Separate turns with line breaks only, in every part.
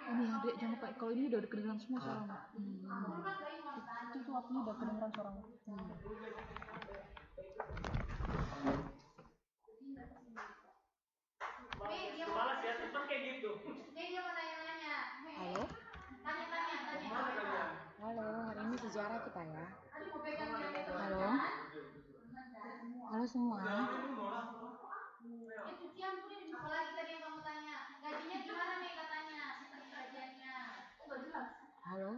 Ini ya, Dek, jangan lupa kalau ini udah kedengeran semua suaranya. Itu apinya udah kedengeran suaranya. Halo, hari ini sejarah kita ya. Halo semua. Halo.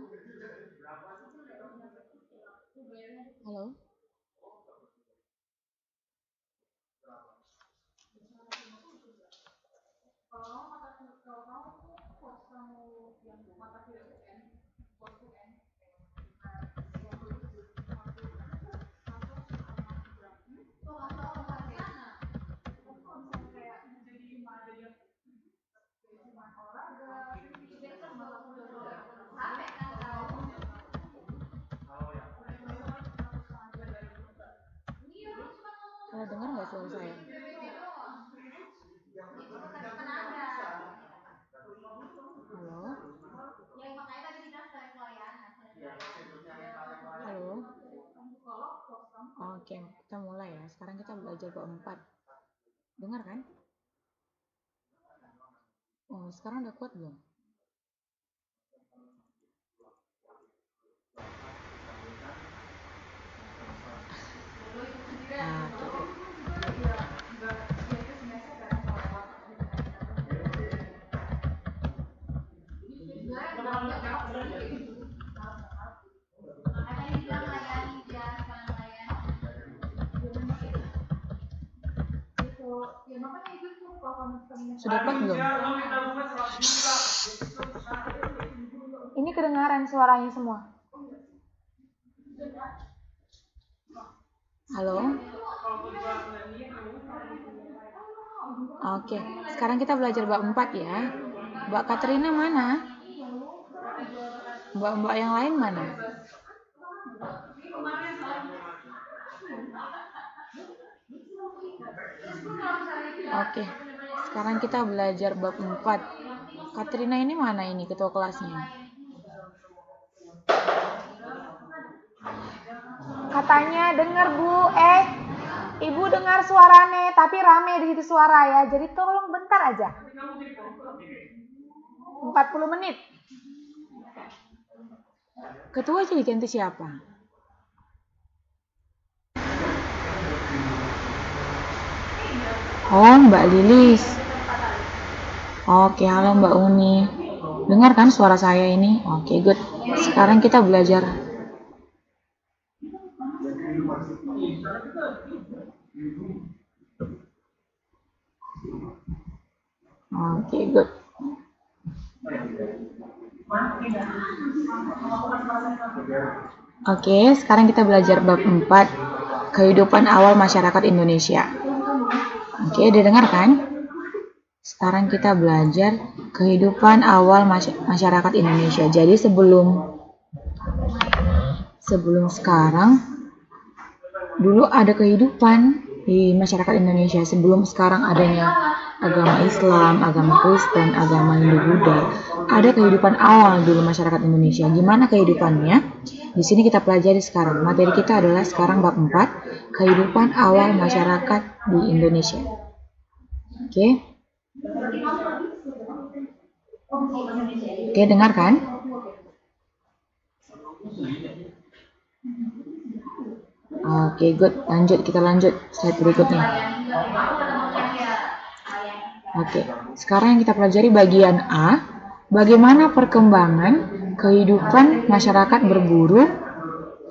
Kalau dengar nggak suara saya? Halo? Halo? Oke, kita mulai ya. Sekarang kita belajar bab 4. Dengar kan? Oh, sekarang udah kuat belum? Sudah kuat belum? Ini kedengaran suaranya semua. Halo? Oke, sekarang kita belajar bab 4 ya. Mbak Katrina mana? Mbak-mbak yang lain mana? Oke, sekarang kita belajar bab 4. Katrina ini mana ini ketua kelasnya? Katanya dengar Bu, Ibu dengar suaranya, tapi rame di situ suara ya. Jadi tolong bentar aja. 40 menit. Ketua jadi ganti siapa? Oh, Mbak Lilis. Oke, halo Mbak Uni. Dengar kan suara saya ini? Oke, good. Sekarang kita belajar. Oke, good. Oke, sekarang kita belajar bab 4, kehidupan awal masyarakat Indonesia. Oke, didengar kan? Sekarang kita belajar kehidupan awal masyarakat Indonesia. Jadi sebelum sekarang, dulu ada kehidupan di masyarakat Indonesia sebelum sekarang adanya agama Islam, agama Kristen, agama Hindu-Buddha. Ada kehidupan awal dulu masyarakat Indonesia. Gimana kehidupannya? Di sini kita pelajari sekarang. Materi kita adalah sekarang bab 4, kehidupan awal masyarakat di Indonesia. Oke, dengar kan? Oke, good. Kita lanjut slide berikutnya. Oke, sekarang yang kita pelajari bagian A, bagaimana perkembangan kehidupan masyarakat berburu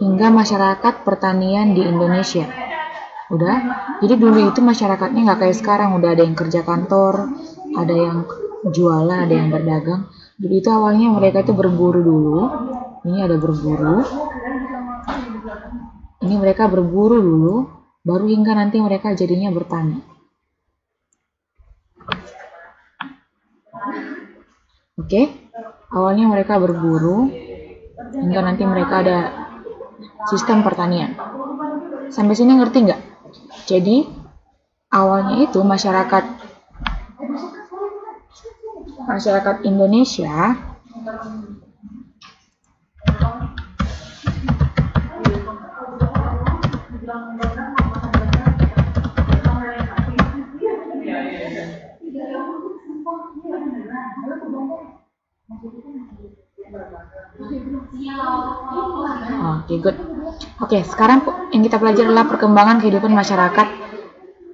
hingga masyarakat pertanian di Indonesia. Udah, jadi dulu itu masyarakatnya nggak kayak sekarang, udah ada yang kerja kantor, ada yang jualan, ada yang berdagang. Dulu itu awalnya mereka itu berburu dulu. Ini ada berburu. Ini mereka berburu dulu, baru hingga nanti mereka jadinya bertani. Oke, awalnya mereka berburu, hingga nanti mereka ada sistem pertanian. Sampai sini ngerti nggak? Jadi awalnya itu masyarakat Indonesia Oke, good. Oke, sekarang yang kita pelajari adalah perkembangan kehidupan masyarakat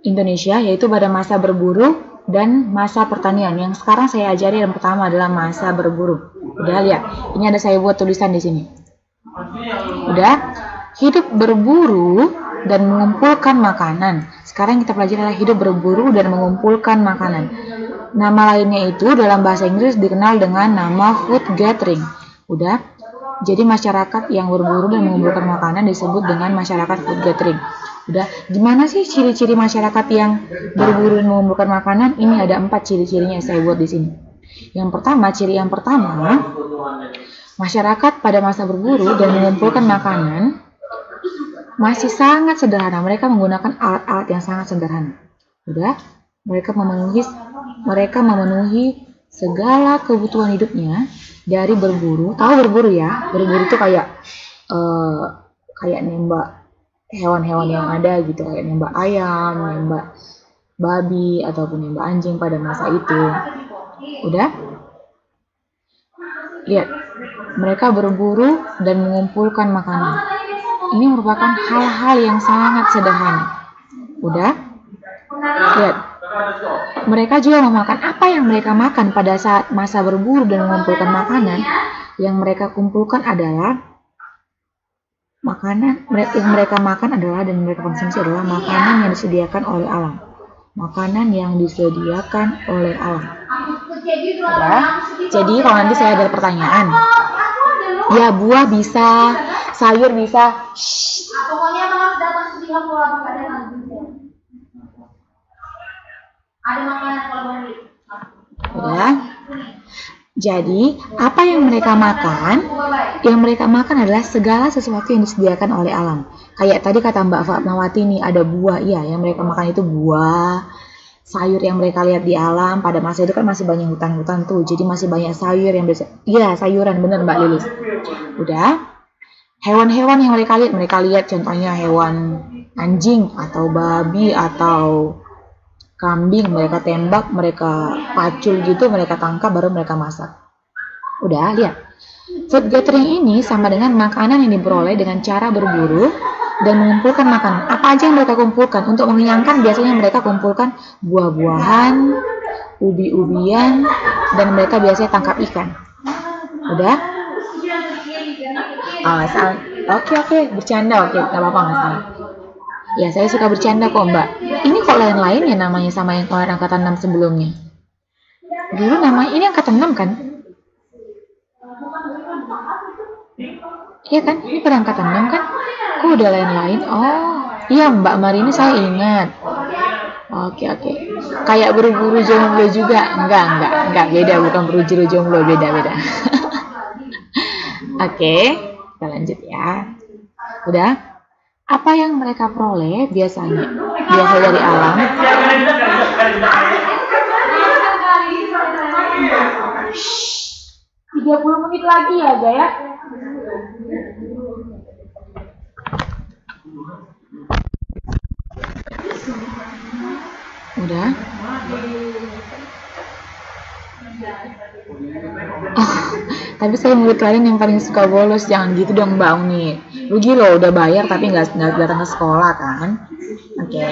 Indonesia, yaitu pada masa berburu dan masa pertanian. Yang sekarang saya ajari yang pertama adalah masa berburu. Udah lihat, ini ada saya buat tulisan di sini. Udah, hidup berburu dan mengumpulkan makanan. Sekarang kita pelajari adalah hidup berburu dan mengumpulkan makanan. Nama lainnya itu dalam bahasa Inggris dikenal dengan nama food gathering. Udah, jadi masyarakat yang berburu dan mengumpulkan makanan disebut dengan masyarakat food gathering. Udah, gimana sih ciri-ciri masyarakat yang berburu dan mengumpulkan makanan? Ini ada 4 ciri-cirinya saya buat di sini. Ciri yang pertama, masyarakat pada masa berburu dan mengumpulkan makanan masih sangat sederhana. Mereka menggunakan alat-alat yang sangat sederhana. Udah, mereka memenuhi segala kebutuhan hidupnya dari berburu. Tahu berburu ya? Berburu itu kayak nembak hewan-hewan yang ada gitu, kayak nembak ayam, nembak babi ataupun nembak anjing pada masa itu. Udah? Lihat, mereka berburu dan mengumpulkan makanan. Ini merupakan hal-hal yang sangat sederhana. Udah? Lihat, mereka juga memakan apa yang mereka makan pada saat masa berburu dan mengumpulkan makanan. Yang mereka kumpulkan adalah makanan yang mereka makan adalah dan mereka konsumsi adalah makanan yang disediakan oleh alam. Makanan yang disediakan oleh alam. Ya. Jadi kalau nanti saya ada pertanyaan, ya buah bisa, sayur bisa.
Pokoknya harus datang setiap pulang ada makanan kalau balik.
Ya. Jadi, apa yang mereka makan? Yang mereka makan adalah segala sesuatu yang disediakan oleh alam. Kayak tadi kata Mbak Fatmawati nih, ada buah. Iya, yang mereka makan itu buah. Sayur yang mereka lihat di alam. Pada masa itu kan masih banyak hutan-hutan tuh. Jadi masih banyak sayur yang bisa. Iya, sayuran, bener Mbak Lilis. Udah. Hewan-hewan yang mereka lihat contohnya hewan anjing atau babi atau kambing, mereka tembak, mereka pacul gitu, mereka tangkap, baru mereka masak. Udah, lihat. Food gathering ini sama dengan makanan yang diperoleh dengan cara berburu dan mengumpulkan makanan. Apa aja yang mereka kumpulkan? Untuk mengenyangkan biasanya mereka kumpulkan buah-buahan, ubi-ubian, dan mereka biasanya tangkap ikan. Udah? Oke, bercanda, oke, gak apa-apa, gak salah. Ya, saya suka bercanda kok, Mbak. Ini kok lain-lain ya namanya sama yang kemarin angkatan 6 sebelumnya. Dulu namanya, ini angkatan 6 kan? Iya kan? Ini pada angkatan 6 kan? Kok udah lain-lain? Oh, iya Mbak Marini saya ingat. Oke. Kayak berburu jomblo juga? Enggak, beda, bukan berburu jomblo, beda. Oke, kita lanjut ya. Udah? Apa yang mereka peroleh biasa dari alam? 30 menit lagi ya, Jaya. Udah? Tapi saya murid kalian yang paling suka bolos, jangan gitu dong Mbak Uni. Rugi loh, udah bayar tapi nggak datang ke sekolah kan? Oke.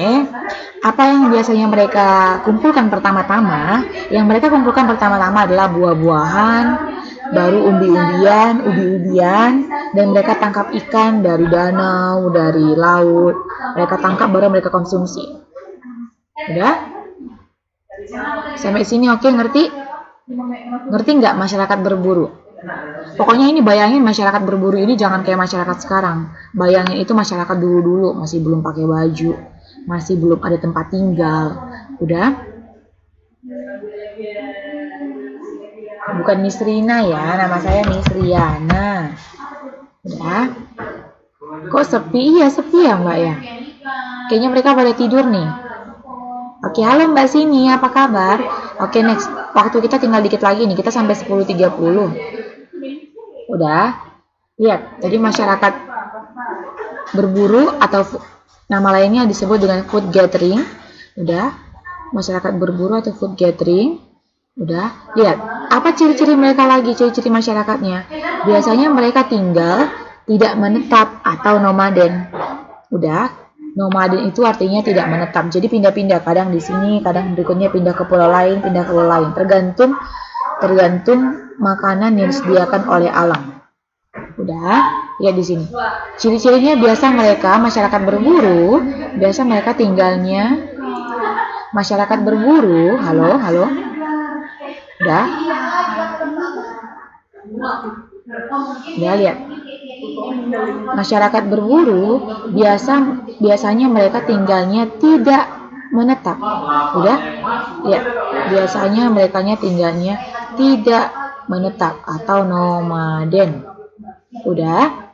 Apa yang biasanya mereka kumpulkan pertama-tama? Yang mereka kumpulkan pertama-tama adalah buah-buahan, baru ubi-ubian, dan mereka tangkap ikan dari danau, dari laut. Mereka tangkap baru mereka konsumsi. Udah? Sampai sini oke, ngerti? Ngerti nggak masyarakat berburu? Pokoknya ini bayangin masyarakat berburu ini jangan kayak masyarakat sekarang. Bayangin itu masyarakat dulu-dulu, masih belum pakai baju, masih belum ada tempat tinggal. Udah? Bukan Miss Rina ya, nama saya Miss Riana. Udah. Kok sepi? Iya sepi ya Mbak ya. Kayaknya mereka pada tidur nih. Oke, halo Mbak Sini, apa kabar? Oke, next. Waktu kita tinggal dikit lagi nih, kita sampai 10.30. Udah. Lihat, tadi masyarakat berburu atau nama lainnya disebut dengan food gathering. Udah. Masyarakat berburu atau food gathering. Udah. Lihat, apa ciri-ciri mereka lagi, ciri-ciri masyarakatnya? Biasanya mereka tinggal tidak menetap atau nomaden. Udah. Nomaden itu artinya tidak menetap, jadi pindah-pindah, kadang di sini, kadang berikutnya pindah ke pulau lain, tergantung makanan yang disediakan oleh alam. Udah, lihat di sini. Ciri-cirinya biasa masyarakat berburu, masyarakat berburu, halo. Udah. Ya, lihat. Masyarakat berburu biasanya mereka tinggalnya tidak menetap. Udah? Ya, biasanya mereka tinggalnya tidak menetap atau nomaden. Udah?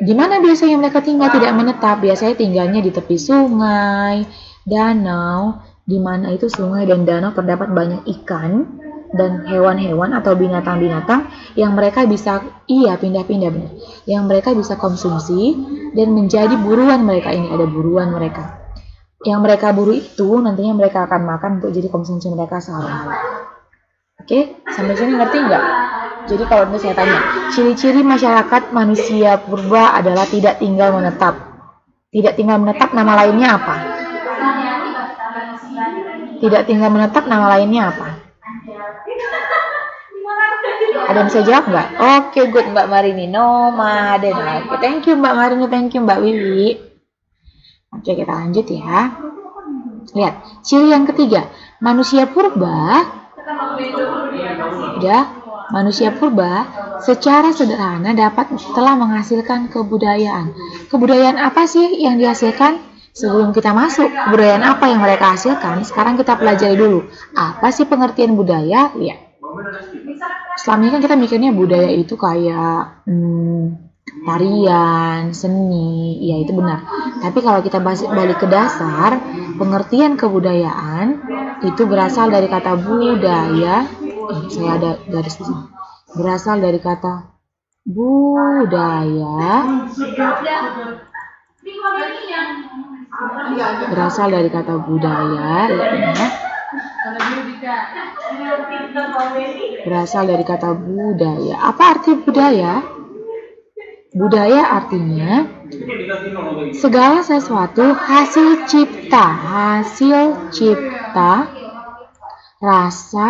Di mana biasanya mereka tinggal tidak menetap? Biasanya tinggalnya di tepi sungai, danau, di mana itu sungai dan danau terdapat banyak ikan dan hewan-hewan atau binatang-binatang yang mereka bisa pindah-pindah benar. Yang mereka bisa konsumsi dan menjadi buruan mereka. Ini ada buruan mereka. Yang mereka buru itu nantinya mereka akan makan untuk jadi konsumsi mereka sehari-hari. Oke, sampai sini ngerti nggak? Jadi kalau saya tanya, ciri-ciri masyarakat manusia purba adalah tidak tinggal menetap. Tidak tinggal menetap, nama lainnya apa? Tidak tinggal menetap, nama lainnya apa? Ada yang bisa jawab nggak? Oke, good Mbak Marini. Nomaden. Oke, thank you Mbak Marini, thank you Mbak Wiwi. Oke, kita lanjut ya. Lihat, ciri yang ketiga. Manusia purba. Udah, manusia purba secara sederhana telah menghasilkan kebudayaan. Kebudayaan apa sih yang dihasilkan? Sebelum kita masuk, kebudayaan apa yang mereka hasilkan? Sekarang kita pelajari dulu. Apa sih pengertian budaya? Lihat. Selama ini kan kita mikirnya budaya itu kayak tarian, seni, ya itu benar. Tapi kalau kita balik ke dasar, pengertian kebudayaan itu berasal dari kata budaya. Saya ada garis di sini. Berasal dari kata budaya. Berasal dari kata budaya, ya. Berasal dari kata budaya. Apa arti budaya? Budaya artinya segala sesuatu hasil cipta, rasa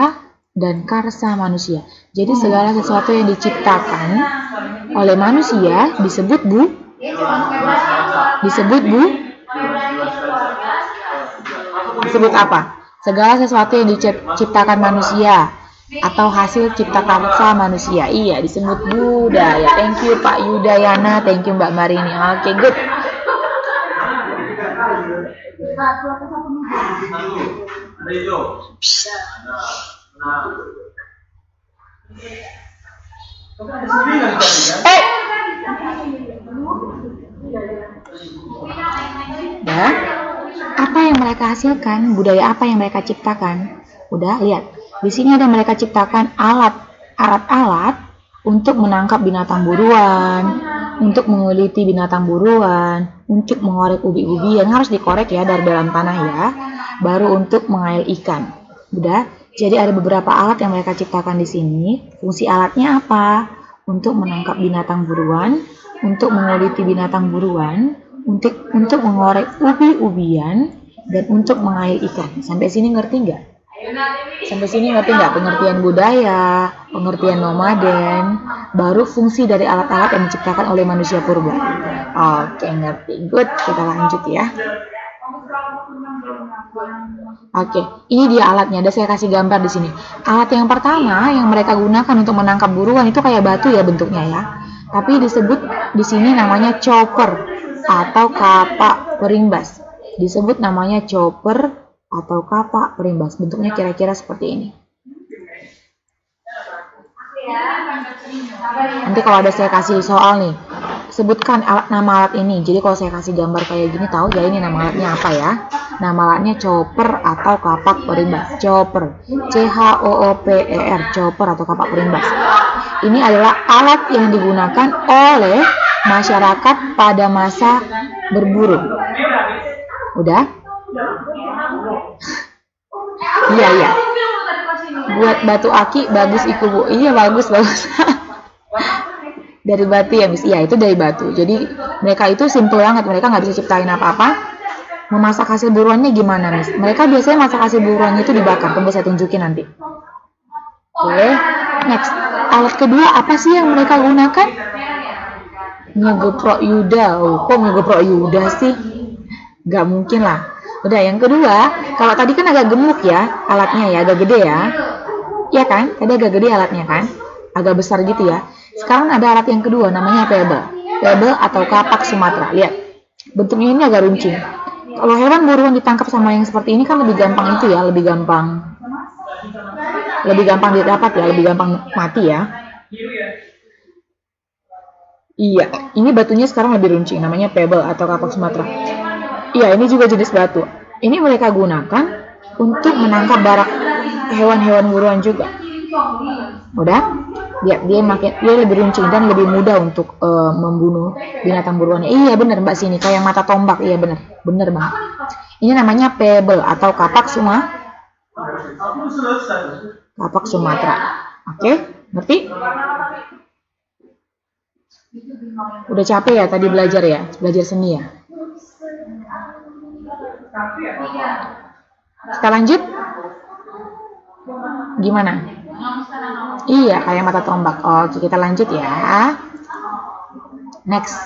dan karsa manusia. Jadi segala sesuatu yang diciptakan oleh manusia disebut apa? Segala sesuatu yang diciptakan manusia atau hasil cipta karsa manusia. Iya, disebut budaya. Thank you Pak Yudayana, thank you Mbak Marini. Oke, good. Dah. Apa yang mereka hasilkan? Budaya apa yang mereka ciptakan? Udah, lihat. Di sini ada mereka ciptakan alat-alat untuk menangkap binatang buruan, untuk menguliti binatang buruan, untuk mengorek ubi-ubian. Harus dikorek ya dari dalam tanah ya. Baru untuk mengail ikan. Udah. Jadi ada beberapa alat yang mereka ciptakan di sini. Fungsi alatnya apa? Untuk menangkap binatang buruan, untuk menguliti binatang buruan, untuk mengorek ubi-ubian, dan untuk mengail ikan. Sampai sini ngerti nggak? Pengertian budaya, pengertian nomaden, baru fungsi dari alat-alat yang diciptakan oleh manusia purba. Oke, ngerti. Good, kita lanjut ya. Oke, ini dia alatnya. Ada saya kasih gambar di sini. Alat yang pertama yang mereka gunakan untuk menangkap buruan itu kayak batu ya bentuknya ya. Tapi disebut di sini namanya chopper atau kapak perimbas. Disebut namanya chopper atau kapak perimbas. Bentuknya kira-kira seperti ini. Nanti kalau ada saya kasih soal nih, sebutkan nama alat ini. Jadi kalau saya kasih gambar kayak gini, tahu ya ini nama alatnya apa ya? Nama alatnya chopper atau kapak perimbas. Chopper, C-H-O-O-P-E-R, chopper atau kapak perimbas. Ini adalah alat yang digunakan oleh masyarakat pada masa berburu. Udah? Iya. Buat batu aki bagus iku Bu. Iya bagus. Dari batu ya Miss. Iya itu dari batu. Jadi mereka itu simple banget. Mereka nggak bisa ciptain apa-apa. Memasak hasil buruannya gimana Miss? Mereka biasanya masak hasil buruannya itu dibakar. Tunggu saya tunjukin nanti. Oke. Next. Alat kedua apa sih yang mereka gunakan? Ngegeprok Yuda. Kok ngegeprok Yuda sih? Gak mungkin lah. Udah yang kedua, kalau tadi kan agak gemuk ya alatnya ya, agak gede ya. Iya kan? Tadi agak gede alatnya kan? Agak besar gitu ya. Sekarang ada alat yang kedua namanya pebble. Pebble atau kapak Sumatera. Lihat. Bentuknya ini agak runcing. Kalau hewan buruan ditangkap sama yang seperti ini kan lebih gampang itu ya, lebih gampang didapat ya, lebih gampang mati ya. Iya, ini batunya sekarang lebih runcing, namanya pebble atau kapak Sumatera. Iya, ini juga jenis batu. Ini mereka gunakan untuk menangkap hewan-hewan buruan juga. Udah? Dia lebih runcing dan lebih mudah untuk membunuh binatang buruannya. Iya bener Mbak Sini, kayak mata tombak. Iya bener banget. Ini namanya pebble atau kapak Sumatera. Oke, ngerti? Udah capek ya tadi belajar seni ya. Kita lanjut. Gimana? Iya, kayak mata tombak. Oke, kita lanjut ya. Next.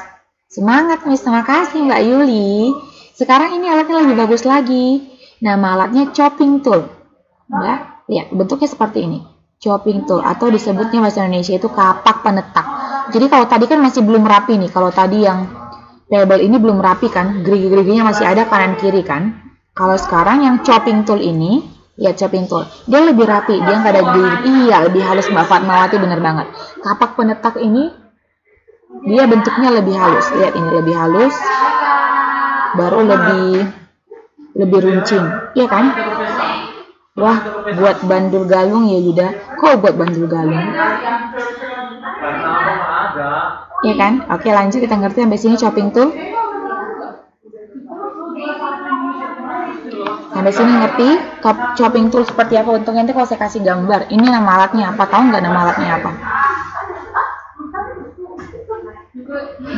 Semangat, Miss. Terima kasih, Mbak Yuli. Sekarang ini alatnya lebih bagus lagi. Nama alatnya chopping tool. Ya, lihat bentuknya seperti ini. Chopping tool atau disebutnya bahasa Indonesia itu kapak penetak. Jadi kalau tadi kan masih belum rapi nih. Kalau tadi yang pebble ini belum rapi kan, gerigi-geriginya masih ada kanan kiri kan. Kalau sekarang yang chopping tool ini, lihat chopping tool, dia lebih rapi, dia nggak ada gerigi. Iya, lebih halus Mbak Fatmawati, bener banget. Kapak penetak ini, dia bentuknya lebih halus. Lihat ini lebih halus, baru lebih runcing, iya kan? Wah, buat bandul galung ya Yuda. Kok buat bandul galung? Iya kan? Oke, lanjut kita ngerti sampai sini chopping tool. Sampai sini ngerti chopping tool seperti apa untungnya. Nanti kalau saya kasih gambar, ini nama alatnya apa? Tahu nggak nama alatnya apa?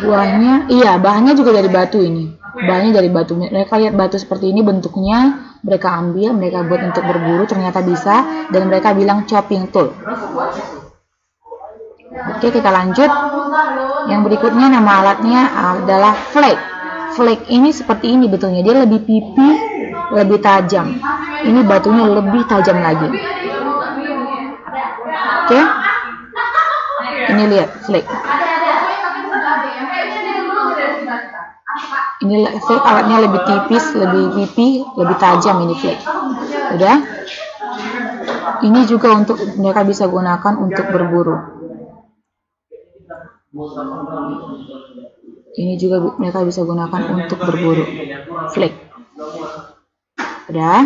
Buahnya, iya bahannya juga dari batu ini. Bahannya dari batu. Mereka lihat batu seperti ini bentuknya, mereka ambil, mereka buat untuk berburu, ternyata bisa, dan mereka bilang chopping tool. Oke, kita lanjut. Yang berikutnya nama alatnya adalah flake. Flake ini seperti ini bentuknya, dia lebih pipi, lebih tajam. Ini batunya lebih tajam lagi. Oke. Ini lihat flake. Ini flake alatnya lebih tipis, lebih pipi, lebih tajam ini flake. Udah. Ini juga untuk mereka bisa gunakan untuk berburu. Ini juga mereka bisa gunakan untuk berburu. Flake. Udah.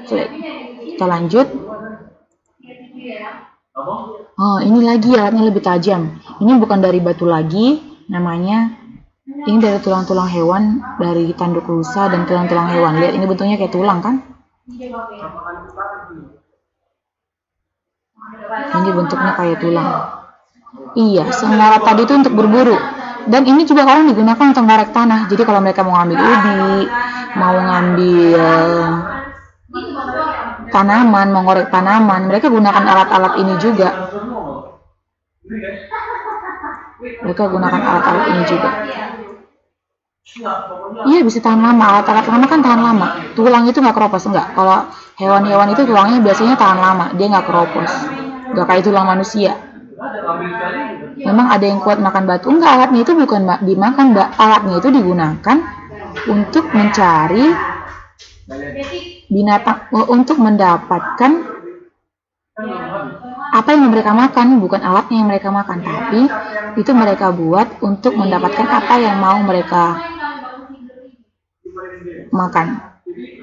Flake. Kita lanjut. Oh, ini lagi alatnya lebih tajam. Ini bukan dari batu lagi, namanya ini dari tulang-tulang hewan, dari tanduk rusa dan tulang-tulang hewan. Lihat ini bentuknya kayak tulang kan? Ini bentuknya kayak tulang. Iya, sengara tadi itu untuk berburu. Dan ini juga kadang digunakan untuk ngorek tanah. Jadi kalau mereka mau ngambil ubi, mau ngambil tanaman, mau ngorek tanaman, mereka gunakan alat-alat ini juga. Iya, bisa tahan lama. Alat-alat lama kan tahan lama. Tulang itu nggak keropos, enggak. Kalau hewan-hewan itu tulangnya biasanya tahan lama, dia nggak keropos. Nggak kayak tulang manusia. Memang ada yang kuat makan batu. Enggak, alatnya itu bukan dimakan, Mbak. Alatnya itu digunakan untuk mencari binatang, untuk mendapatkan apa yang mereka makan, bukan alatnya yang mereka makan, tapi itu mereka buat untuk mendapatkan apa yang mau mereka makan.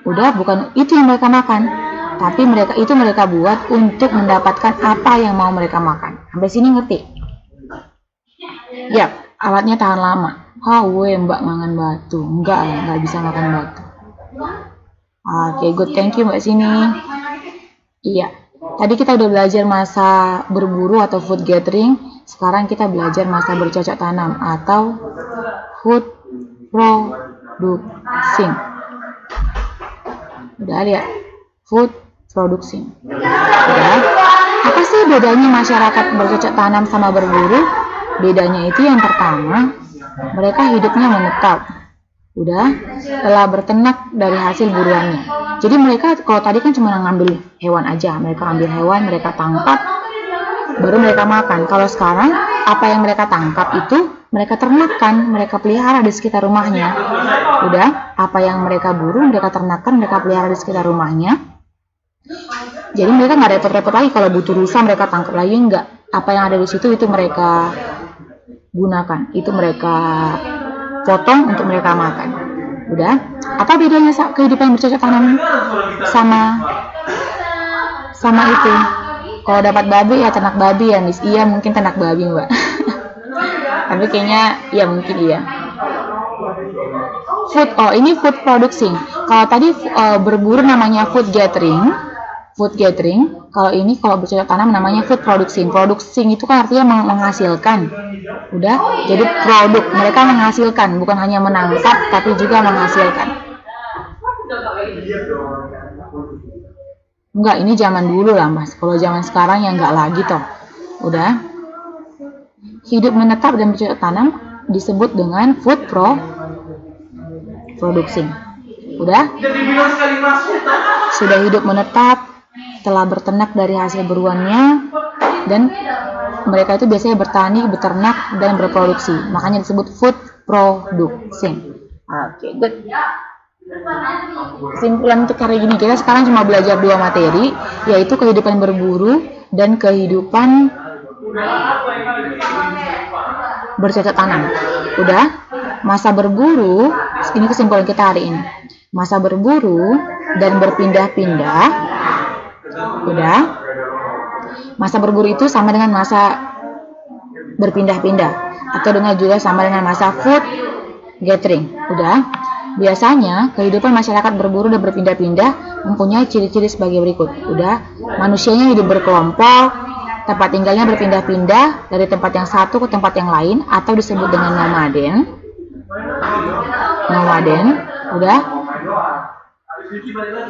Udah, bukan itu yang mereka makan, tapi mereka buat untuk mendapatkan apa yang mau mereka makan. Sampai sini ngerti? Ya, alatnya tahan lama. Mbak mangan batu. Nggak bisa makan batu. Oke, good. Thank you Mbak sini. Iya. Tadi kita udah belajar masa berburu atau food gathering. Sekarang kita belajar masa bercocok tanam atau food producing. Udah lihat? Food producing. Udah. Apa sih bedanya masyarakat bercocok tanam sama berburu? Bedanya itu yang pertama, mereka hidupnya menetap. Udah, telah berternak dari hasil buruannya. Jadi mereka kalau tadi kan cuma ngambil hewan aja, mereka ambil hewan, mereka tangkap, baru mereka makan. Kalau sekarang apa yang mereka tangkap itu mereka ternakkan, mereka pelihara di sekitar rumahnya. Udah, apa yang mereka buru, mereka ternakkan, mereka pelihara di sekitar rumahnya. Jadi mereka nggak repot-repot lagi kalau butuh rusa mereka tangkap lagi, enggak. Apa yang ada di situ itu mereka gunakan, itu mereka potong untuk mereka makan. Udah, apa bedanya kehidupan bercocok tanam sama itu? Kalau dapat babi ya ternak babi ya, Miss. Iya, mungkin ternak babi, Mbak. Tapi kayaknya ya mungkin iya. Ini food producing. Kalau tadi berburu namanya food gathering. Kalau bercocok tanam namanya food producing. Producing itu kan artinya menghasilkan. Udah, jadi produk. Mereka menghasilkan, bukan hanya menangkap, tapi juga menghasilkan. Enggak, ini zaman dulu lah, Mas. Kalau zaman sekarang ya enggak lagi toh. Udah. Hidup menetap dan bercocok tanam disebut dengan food producing. Udah? Sudah hidup menetap, telah berternak dari hasil buruannya, dan mereka itu biasanya bertani, beternak, dan berproduksi. Makanya disebut food producing. Oke, good. Kesimpulan untuk hari ini, kita sekarang cuma belajar 2 materi, yaitu kehidupan berburu dan kehidupan bercocok tanam. Udah? Masa berburu, ini kesimpulan kita hari ini. Masa berburu dan berpindah-pindah. Udah? Masa berburu itu sama dengan masa berpindah-pindah, atau dengan juga sama dengan masa food gathering. Udah? Biasanya kehidupan masyarakat berburu dan berpindah-pindah mempunyai ciri-ciri sebagai berikut. Udah? Manusianya hidup berkelompok, tempat tinggalnya berpindah-pindah dari tempat yang satu ke tempat yang lain, atau disebut dengan nomaden. Udah?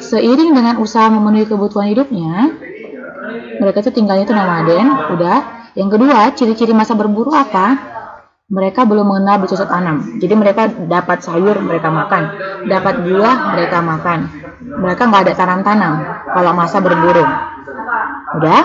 Seiring dengan usaha memenuhi kebutuhan hidupnya, mereka itu tinggalnya itu nomaden. Udah? Yang kedua, ciri-ciri masa berburu apa? Mereka belum mengenal bercocok tanam. Jadi mereka dapat sayur mereka makan, dapat buah mereka makan. Mereka nggak ada tanam-tanam kalau masa berburu. Udah?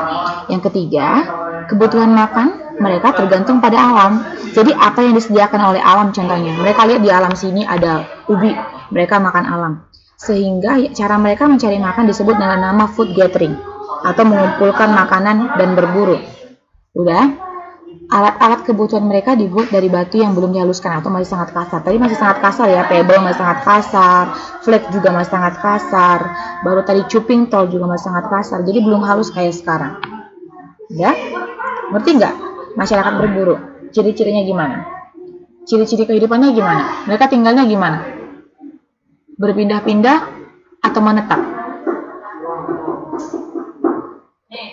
Yang ketiga, kebutuhan makan mereka tergantung pada alam. Jadi apa yang disediakan oleh alam, contohnya mereka lihat di alam sini ada ubi, mereka makan alam. Sehingga cara mereka mencari makan disebut dengan nama food gathering, atau mengumpulkan makanan dan berburu. Udah? Alat-alat kebutuhan mereka dibuat dari batu yang belum dihaluskan atau masih sangat kasar. Tadi masih sangat kasar ya, pebble masih sangat kasar, flake juga masih sangat kasar, baru tadi cuping tol juga masih sangat kasar. Jadi belum halus kayak sekarang. Ya? Ngerti nggak? Masyarakat berburu, ciri-cirinya gimana? Ciri-ciri kehidupannya gimana? Mereka tinggalnya gimana? Berpindah-pindah atau menetap?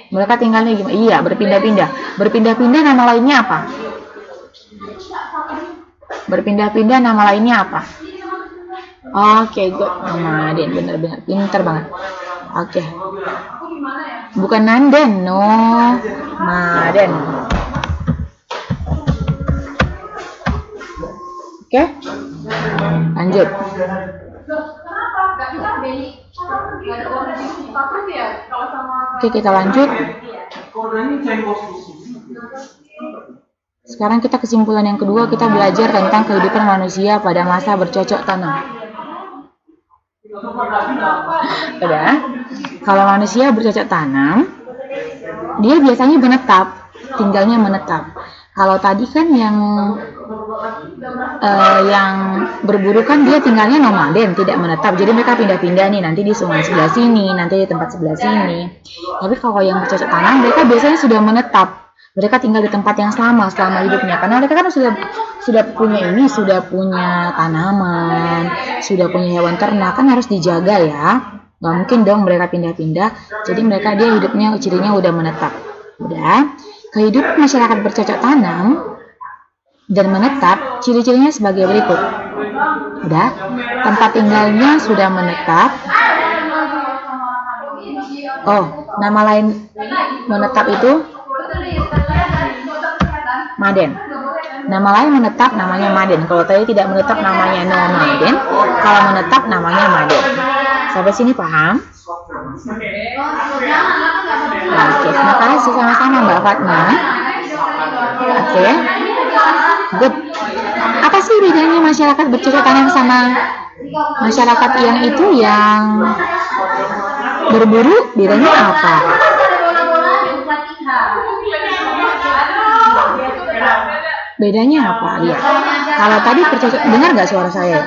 Mereka tinggalnya gimana? Iya, berpindah-pindah. Berpindah-pindah nama lainnya apa? Berpindah-pindah nama lainnya apa? Oke, good. Nomaden, bener-bener pinter banget. Oke. Bukan nanden, no. Nomaden. Oke. Lanjut. Oke, kita lanjut. Sekarang kita kesimpulan yang kedua, kita belajar tentang kehidupan manusia pada masa bercocok tanam. Udah? Kalau manusia bercocok tanam, dia biasanya menetap, tinggalnya menetap. Kalau tadi kan yang berburu kan dia tinggalnya nomaden, tidak menetap. Jadi mereka pindah-pindah nih, nanti di sungai sebelah sini, nanti di tempat sebelah sini. Tapi kalau yang bercocok tanam, mereka biasanya sudah menetap. Mereka tinggal di tempat yang sama selama hidupnya, karena mereka kan sudah punya tanaman, sudah punya hewan ternak, kan harus dijaga ya. Nggak mungkin dong mereka pindah-pindah. Jadi dia hidupnya cirinya udah menetap. Udah. Kehidupan masyarakat bercocok tanam dan menetap, ciri-cirinya sebagai berikut. Udah, tempat tinggalnya sudah menetap. Oh, nama lain menetap itu maden. Nama lain menetap namanya maden. Kalau tadi tidak menetap namanya nomaden, kalau menetap namanya maden. Sampai sini paham? Oke, terima kasih sama-sama Mbak Fatma. Oke, good. Apa sih bedanya masyarakat bercocok tanam sama masyarakat yang berburu? Bedanya apa? Bedanya apa? Lihat. Kalau tadi bercocok, dengar nggak suara saya?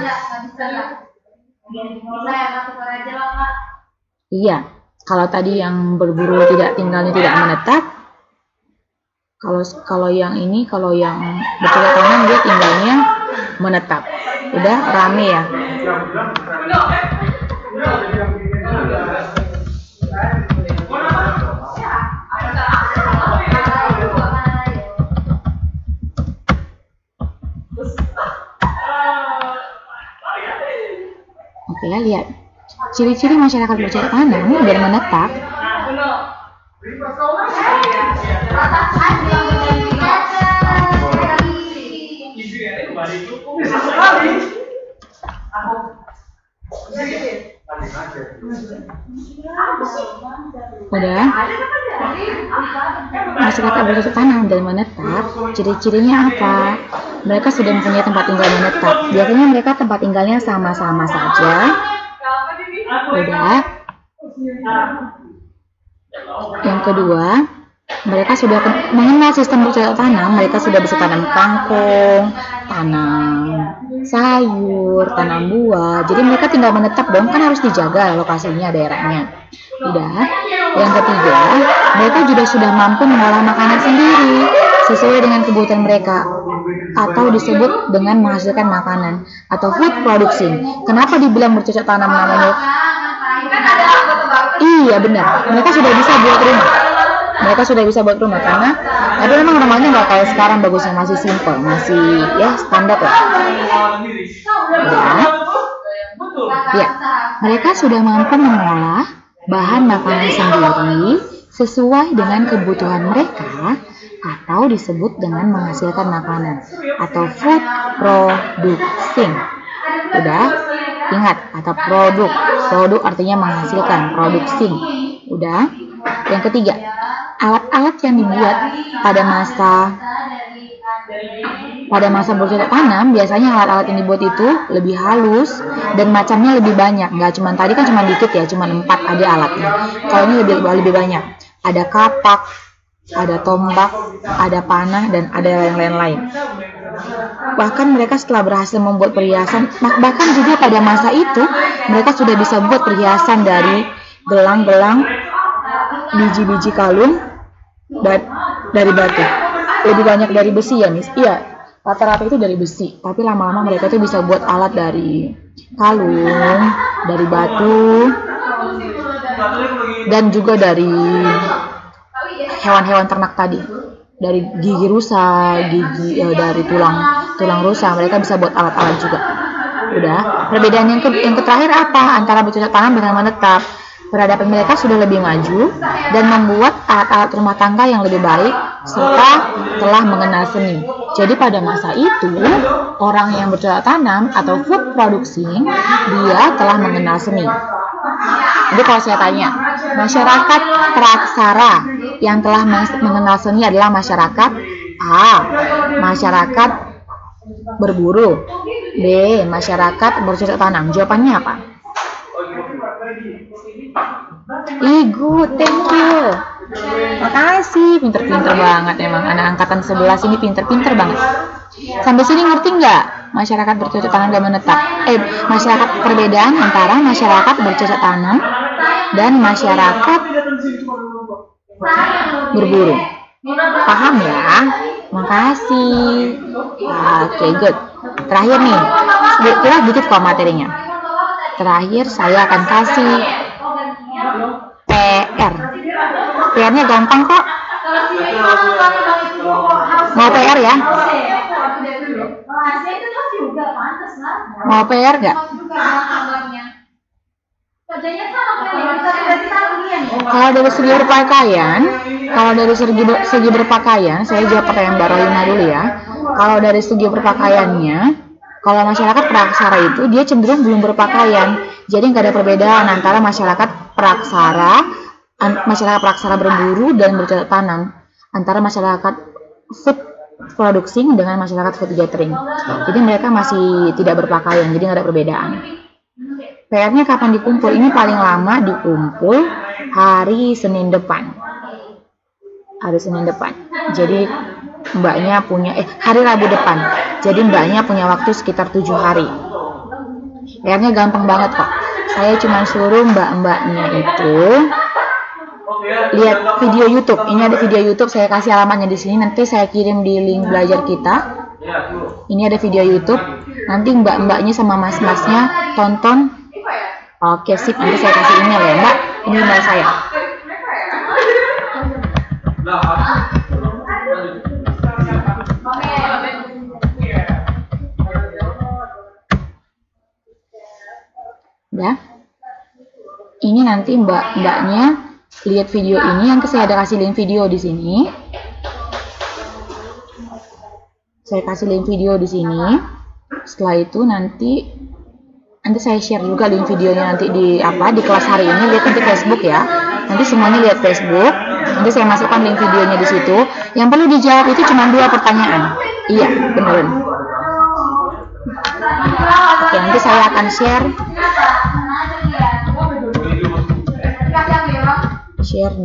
Iya. Kalau tadi yang berburu tinggalnya tidak menetap, kalau yang bercocok tanam dia tinggalnya menetap. Udah rame ya. Oke ya, lihat. Ciri-ciri masyarakat bercocok tanam dan menetap. Udah. Masyarakat bercocok tanam dan menetap, ciri-cirinya apa? Mereka sudah mempunyai tempat tinggal menetap. Biasanya mereka tempat tinggalnya sama-sama saja. Udah. Yang kedua, mereka sudah mengenal sistem bercocok tanam. Mereka sudah bisa tanam kangkung, tanam sayur, tanam buah. Jadi mereka tinggal menetap dong, kan harus dijaga lokasinya, daerahnya. Udah. Yang ketiga, mereka juga sudah mampu mengolah makanan sendiri sesuai dengan kebutuhan mereka, atau disebut dengan menghasilkan makanan atau food producing. Kenapa dibilang bercocok tanam namanya? Iya benar, mereka sudah bisa buat rumah. Tapi memang rumahnya nggak kayak sekarang bagusnya, masih simple, masih ya standar lah. Ya, mereka sudah mampu mengolah bahan makanan sendiri sesuai dengan kebutuhan mereka, atau disebut dengan menghasilkan makanan atau food producing. Udah, ingat kata produk artinya menghasilkan, producing. Udah. Yang ketiga, alat-alat yang dibuat pada masa bercocok tanam, biasanya alat-alat yang dibuat itu lebih halus dan macamnya lebih banyak. Nggak cuma tadi kan cuma dikit ya, cuma 4 ada alatnya. Kalau ini lebih banyak. Ada kapak, ada tombak, ada panah, dan ada yang lain-lain. Bahkan mereka setelah berhasil membuat perhiasan, bahkan juga pada masa itu mereka sudah bisa buat perhiasan dari gelang-gelang, biji-biji kalung, dan dari batu. Lebih banyak dari besi ya, Miss? Iya, rata-rata itu dari besi. Tapi lama-lama mereka tuh bisa buat alat dari kalung, dari batu, dan juga dari hewan-hewan ternak tadi. Dari gigi rusa, dari tulang rusa, mereka bisa buat alat-alat juga. Udah. Perbedaan yang terakhir apa antara bercocok tanam dengan menetap? Peradaban mereka sudah lebih maju dan membuat alat-alat rumah tangga yang lebih baik serta telah mengenal seni. Jadi pada masa itu, orang yang bercocok tanam atau food producing, dia telah mengenal seni. Jadi kalau saya tanya, masyarakat praksara yang telah mengenal seni adalah masyarakat A. Masyarakat berburu. B. Masyarakat bercocok tanam. Jawabannya apa? Good, thank you. Makasih, pinter-pinter banget emang. Anak angkatan 11 ini pinter-pinter banget. Sampai sini ngerti nggak? Masyarakat bercocok tanam dan menetap. Masyarakat perbedaan antara masyarakat bercocok tanam dan masyarakat berburu. Paham ya? Makasih. Oke, good. Terakhir nih, kira dikit kok materinya. Terakhir saya akan kasih PR. PR-nya gampang kok. Mau PR ya? Mau PR nggak? Kalau dari segi berpakaian, saya jawab pertanyaan Mbak Royuna dulu ya. Kalau dari segi berpakaiannya, kalau masyarakat praksara itu dia cenderung belum berpakaian, jadi nggak ada perbedaan antara masyarakat praksara berburu dan bercocok tanam, antara masyarakat food producing dengan masyarakat food gathering. Jadi mereka masih tidak berpakaian, jadi nggak ada perbedaan. PR-nya kapan dikumpul? Ini paling lama dikumpul hari Senin depan. Hari Senin depan. Jadi mbaknya punya hari Rabu depan. Jadi mbaknya punya waktu sekitar 7 hari. PR-nya gampang banget kok. Saya cuma suruh mbak-mbaknya itu lihat video YouTube. Ini ada video YouTube, saya kasih alamatnya di sini. Nanti saya kirim di link belajar kita. Ini ada video YouTube. Nanti mbak-mbaknya sama mas-masnya tonton. Oke, sip. Nanti saya kasih email ya, Mbak. Ini email saya. Ya. Ini nanti mbaknya lihat video ini. Nanti saya ada kasih link video di sini. Saya kasih link video di sini. Setelah itu nanti saya share juga link videonya nanti di kelas hari ini. Lihat nanti Facebook ya. Nanti semuanya lihat Facebook. Nanti saya masukkan link videonya di situ. Yang perlu dijawab itu cuma 2 pertanyaan. Iya, beneran. Oke, nanti saya akan share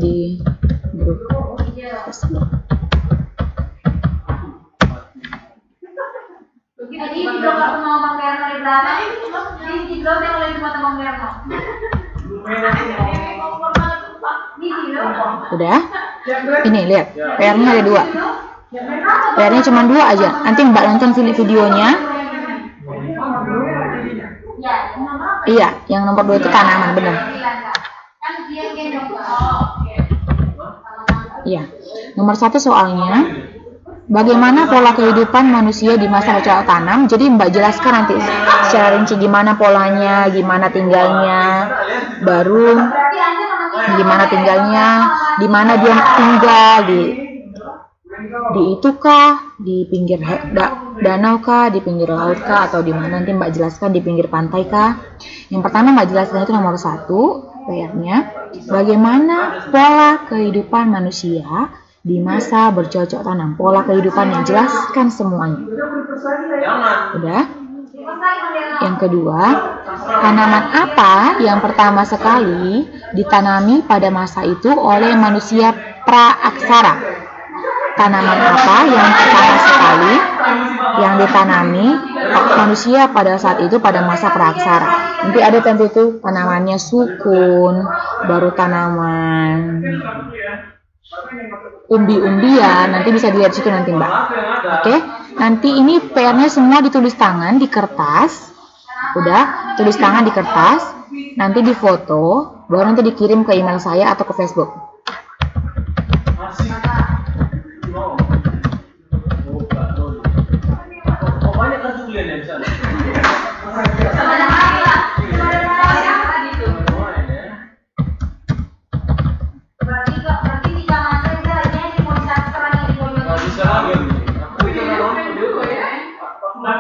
di grup Facebook.
Jadi video ketemu Bang Gerno di belakang, di video yang oleh cuma Bang Gerno.
Udah? Ini lihat, PR-nya ada 2. PR-nya cuma 2 aja. Nanti Mbak nonton videonya. Iya, yang nomor 2 itu tanaman, benar. Iya. Nomor 1 soalnya, bagaimana pola kehidupan manusia di masa bercocok tanam? Jadi Mbak jelaskan nanti secara rinci gimana polanya, gimana tinggalnya, baru gimana tinggalnya, di mana dia tinggal, di itu kah, di pinggir danau kah, di pinggir laut kah, atau di mana? Nanti Mbak jelaskan di pinggir pantai kah. Yang pertama Mbak jelaskan itu nomor 1 PR-nya, bagaimana pola kehidupan manusia di masa bercocok tanam. Pola kehidupannya, jelaskan semuanya. Udah? Yang kedua, tanaman apa yang pertama sekali ditanami pada masa itu oleh manusia praaksara? Tanaman apa yang pertama sekali yang ditanami manusia pada saat itu pada masa praaksara? Nanti ada tentu itu tanamannya sukun, baru tanaman umbi-umbian, nanti bisa dilihat situ nanti Mbak. Oke, nanti ini PR-nya semua ditulis tangan di kertas. Udah, tulis tangan di kertas, nanti difoto, baru nanti dikirim ke email saya atau ke Facebook.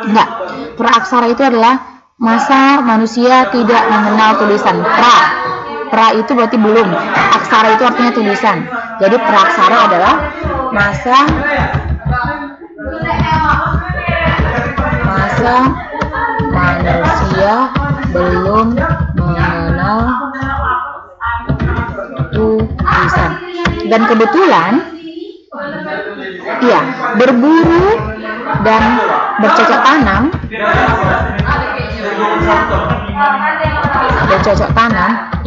Enggak, praaksara itu adalah masa manusia tidak mengenal tulisan. Pra itu berarti belum. Aksara itu artinya tulisan. Jadi praaksara adalah masa manusia belum mengenal tulisan. Dan kebetulan, iya, berburu dan bercocok tanam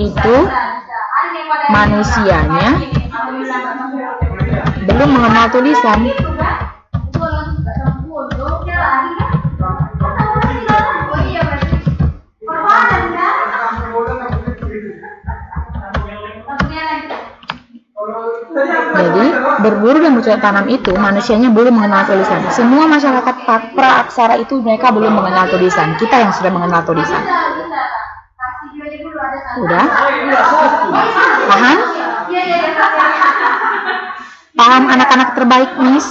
itu manusianya belum mengenal tulisan. Jadi, berburu dan bercocok tanam itu manusianya belum mengenal tulisan. Semua masyarakat praaksara itu mereka belum mengenal tulisan. Kita yang sudah mengenal tulisan. Udah? Paham? Paham anak-anak terbaik, Miss?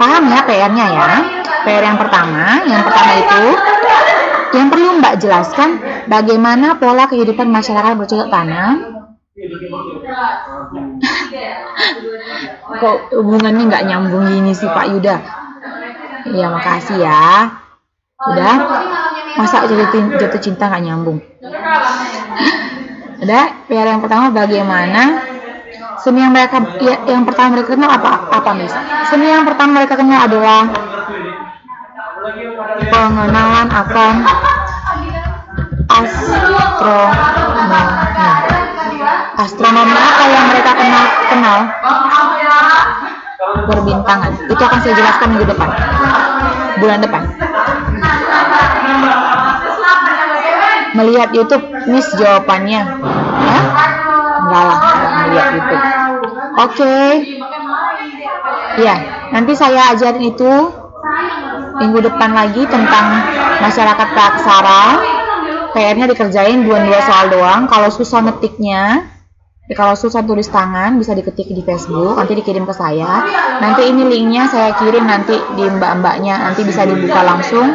Paham ya PR-nya ya? PR yang pertama itu yang perlu Mbak jelaskan bagaimana pola kehidupan masyarakat bercocok tanam. Kok hubungannya nggak nyambung gini sih Pak Yuda? Iya makasih ya. Udah? Masa jatuh cinta nggak nyambung? Udah? PR yang pertama bagaimana seni yang mereka yang pertama mereka kenal apa Miss? Seni yang pertama mereka kenal adalah pengenalan akan astronomi. Astronomi apa yang mereka kenal? Perbintangan. Itu akan saya jelaskan minggu depan, bulan depan. Melihat YouTube, Miss jawabannya. Hah? Enggak lah, enggak melihat YouTube. Oke. Ya, nanti saya ajarin itu minggu depan lagi tentang masyarakat praaksara. PR-nya dikerjain 2 soal doang. Kalau susah ngetiknya, kalau susah tulis tangan bisa diketik di Facebook, nanti dikirim ke saya. Nanti ini linknya saya kirim nanti di mbak-mbaknya, nanti bisa dibuka langsung.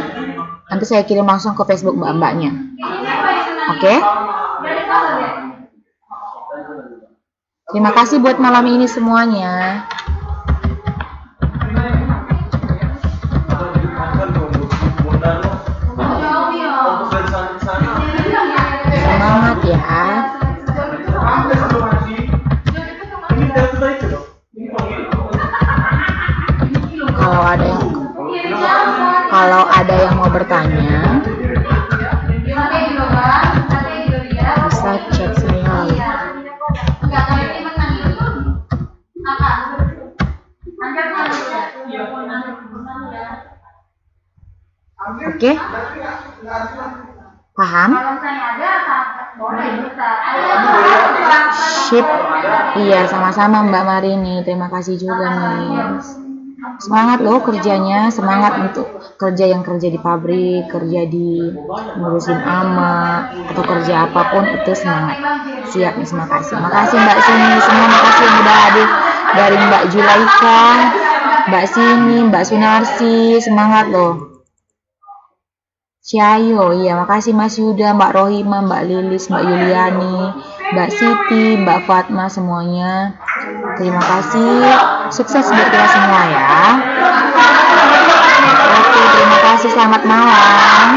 Nanti saya kirim langsung ke Facebook mbak-mbaknya. Oke? Terima kasih buat malam ini semuanya. Semangat ya. Kalau ada yang mau bertanya, bisa chat saya. Oke? Paham? Sip. Iya, sama-sama Mbak Marini. Terima kasih juga, Miss. Semangat loh kerjanya, semangat untuk kerja di pabrik, kerja di ngurusin ama, atau kerja apapun itu semangat. Siap, Miss. Makasih. Makasih Mbak Sini, semua makasih yang udah hadir. Dari Mbak Julaika, Mbak Sini, Mbak Sunarsi, semangat loh. Ciayo, iya makasih Mas Yuda, Mbak Rohima, Mbak Lilis, Mbak Yuliani, Mbak Siti, Mbak Fatma semuanya. Terima kasih, sukses buat kita semua ya. Oke, terima kasih, selamat malam.